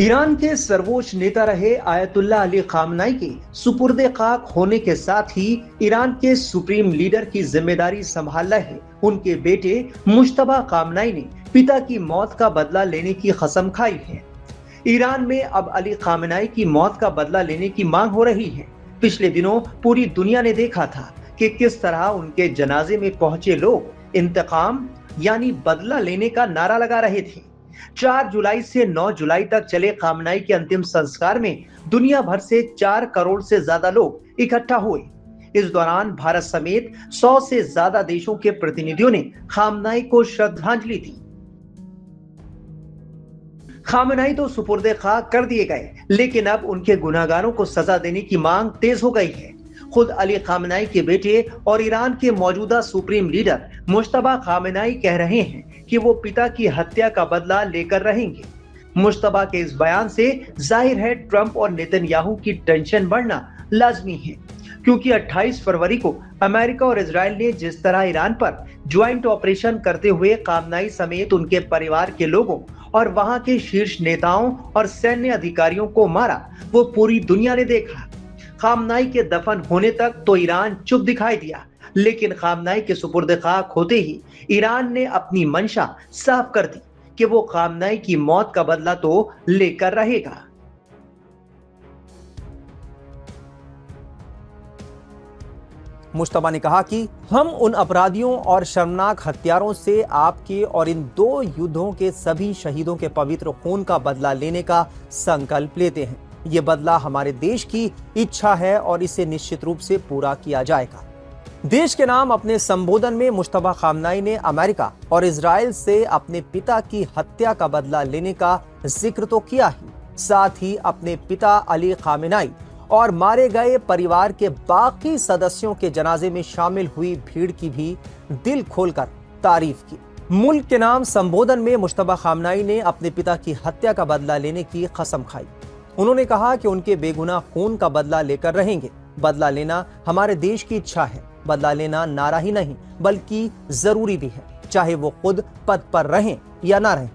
Iran के सर्वोच्च नेता रहे आयतुल्लाह अली खामनाई के सुपुर्दे खाक होने के साथ ही ईरान के सुप्रीम लीडर की जिम्मेदारी संभाल रहे उनके बेटे मुश्तबा खामनाई ने पिता की मौत का बदला लेने की कसम खाई है। ईरान में अब अली खामनाई की मौत का बदला लेने की मांग हो रही है। पिछले दिनों पूरी दुनिया ने देखा था कि किस तरह उनके जनाजे में पहुंचे लोग इंतकाम यानी बदला लेने का नारा लगा रहे थे। 4 जुलाई से 9 जुलाई तक चले खामनाई के अंतिम संस्कार में दुनिया भर से 4 करोड़ से ज्यादा लोग इकट्ठा हुए। इस दौरान भारत समेत 100 से ज्यादा देशों के प्रतिनिधियों ने खामनाई को श्रद्धांजलि दी। खामनाई तो सुपुर्दे खाक कर दिए गए, लेकिन अब उनके गुनहगारों को सजा देने की मांग तेज हो गई है। खुद अली खामनाई के बेटे और ईरान के मौजूदा सुप्रीम लीडर मुश्तबा खामनाई कह रहे हैं कि वो पिता की हत्या का बदला लेकर रहेंगे। मुश्तबा के इस बयान से जाहिर है ट्रंप और नेतन्याहू की टेंशन बढ़ना लाजमी है, क्योंकि 28 फरवरी को अमेरिका और इजराइल ने जिस तरह ईरान पर ज्वाइंट ऑपरेशन करते हुए खामनाई समेत उनके परिवार के लोगों और वहां के शीर्ष नेताओं और सैन्य अधिकारियों को मारा, वो पूरी दुनिया ने देखा। खामनाई के दफन होने तक तो ईरान चुप दिखाई दिया, लेकिन खामनाई के सुपुर्द खाक होते ही ईरान ने अपनी मंशा साफ कर दी कि वो खामनाई की मौत का बदला तो लेकर रहेगा। मुश्तबा ने कहा कि हम उन अपराधियों और शर्मनाक हत्यारों से आपके और इन 2 युद्धों के सभी शहीदों के पवित्र खून का बदला लेने का संकल्प लेते हैं। ये बदला हमारे देश की इच्छा है और इसे निश्चित रूप से पूरा किया जाएगा। देश के नाम अपने संबोधन में मुश्तबा खामनाई ने अमेरिका और इजराइल से अपने पिता की हत्या का बदला लेने का जिक्र तो किया ही, साथ ही अपने पिता अली खामनाई और मारे गए परिवार के बाकी सदस्यों के जनाजे में शामिल हुई भीड़ की भी दिल खोलकर तारीफ की। मुल्क के नाम संबोधन में मुश्तबा खामनाई ने अपने पिता की हत्या का बदला लेने की कसम खाई। उन्होंने कहा कि उनके बेगुनाह खून का बदला लेकर रहेंगे। बदला लेना हमारे देश की इच्छा है। बदला लेना नारा ही नहीं बल्कि जरूरी भी है, चाहे वो खुद पद पर रहें या ना रहें।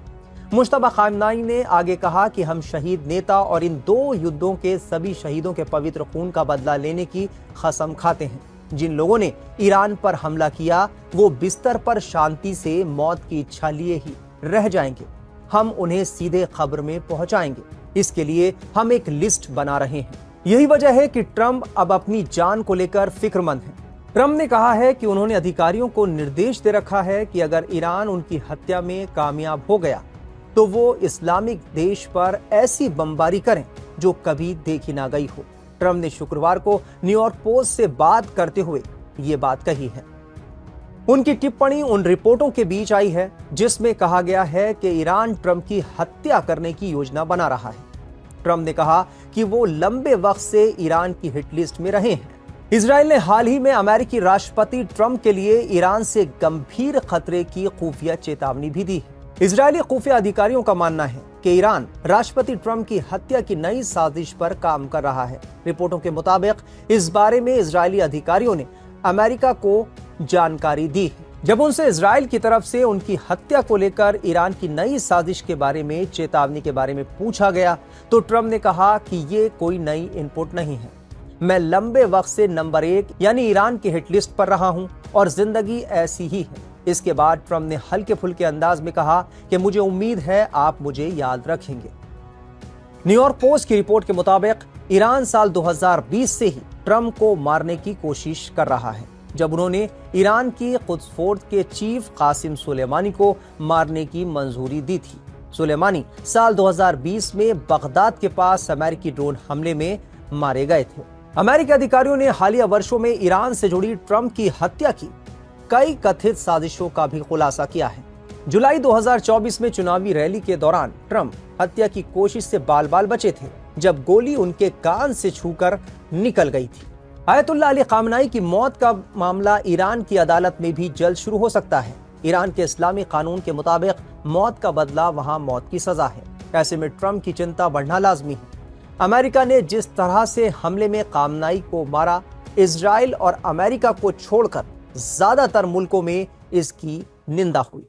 मुश्तबा खामनाई ने आगे कहा कि हम शहीद नेता और इन 2 युद्धों के सभी शहीदों के पवित्र खून का बदला लेने की कसम खाते हैं। जिन लोगों ने ईरान पर हमला किया वो बिस्तर पर शांति से मौत की इच्छा लिए ही रह जाएंगे। हम उन्हें सीधे खबर में पहुंचाएंगे। इसके लिए हम एक लिस्ट बना रहे हैं। यही वजह है कि ट्रंप अब अपनी जान को लेकर फिक्रमंद है। ट्रंप ने कहा है कि उन्होंने अधिकारियों को निर्देश दे रखा है कि अगर ईरान उनकी हत्या में कामयाब हो गया तो वो इस्लामिक देश पर ऐसी बमबारी करें जो कभी देखी ना गई हो। ट्रंप ने शुक्रवार को न्यूयॉर्क पोस्ट से बात करते हुए ये बात कही है। उनकी टिप्पणी उन रिपोर्टों के बीच आई है जिसमें कहा गया है कि ईरान ट्रंप की हत्या करने की योजना बना रहा है। ट्रंप ने कहा कि वो लंबे वक्त से ईरान की हिट लिस्ट में रहे हैं। इजराइल ने हाल ही में अमेरिकी राष्ट्रपति ट्रंप के लिए ईरान से गंभीर खतरे की खुफिया चेतावनी भी दी है। इजरायली खुफिया अधिकारियों का मानना है कि ईरान राष्ट्रपति ट्रंप की हत्या की नई साजिश पर काम कर रहा है। रिपोर्टों के मुताबिक इस बारे में इजरायली अधिकारियों ने अमेरिका को जानकारी दी है। जब उनसे इजराइल की तरफ से उनकी हत्या को लेकर ईरान की नई साजिश के बारे में चेतावनी के बारे में पूछा गया तो ट्रंप ने कहा कि ये कोई नई इनपुट नहीं है। मैं लंबे वक्त से नंबर 1 यानी ईरान की हिट लिस्ट पर रहा हूं और जिंदगी ऐसी ही है। इसके बाद ट्रंप ने हल्के फुल्के अंदाज में कहा कि मुझे उम्मीद है आप मुझे याद रखेंगे। न्यूयॉर्क पोस्ट की रिपोर्ट के मुताबिक ईरान साल 2020 से ही ट्रंप को मारने की कोशिश कर रहा है, जब उन्होंने ईरान की कुद्स फोर्स के चीफ कासिम सुलेमानी को मारने की मंजूरी दी थी। सुलेमानी साल 2020 में बगदाद के पास अमेरिकी ड्रोन हमले में मारे गए थे। अमेरिकी अधिकारियों ने हालिया वर्षों में ईरान से जुड़ी ट्रंप की हत्या की कई कथित साजिशों का भी खुलासा किया है। जुलाई 2024 में चुनावी रैली के दौरान ट्रंप हत्या की कोशिश से बाल बाल बचे थे, जब गोली उनके कान से छूकर निकल गई थी। आयतुल्लाह अली खामनाई की मौत का मामला ईरान की अदालत में भी जल्द शुरू हो सकता है। ईरान के इस्लामी कानून के मुताबिक मौत का बदला वहां मौत की सजा है। ऐसे में ट्रंप की चिंता बढ़ना लाजमी है। अमेरिका ने जिस तरह से हमले में खामनाई को मारा, इजराइल और अमेरिका को छोड़कर ज्यादातर मुल्कों में इसकी निंदा हुई।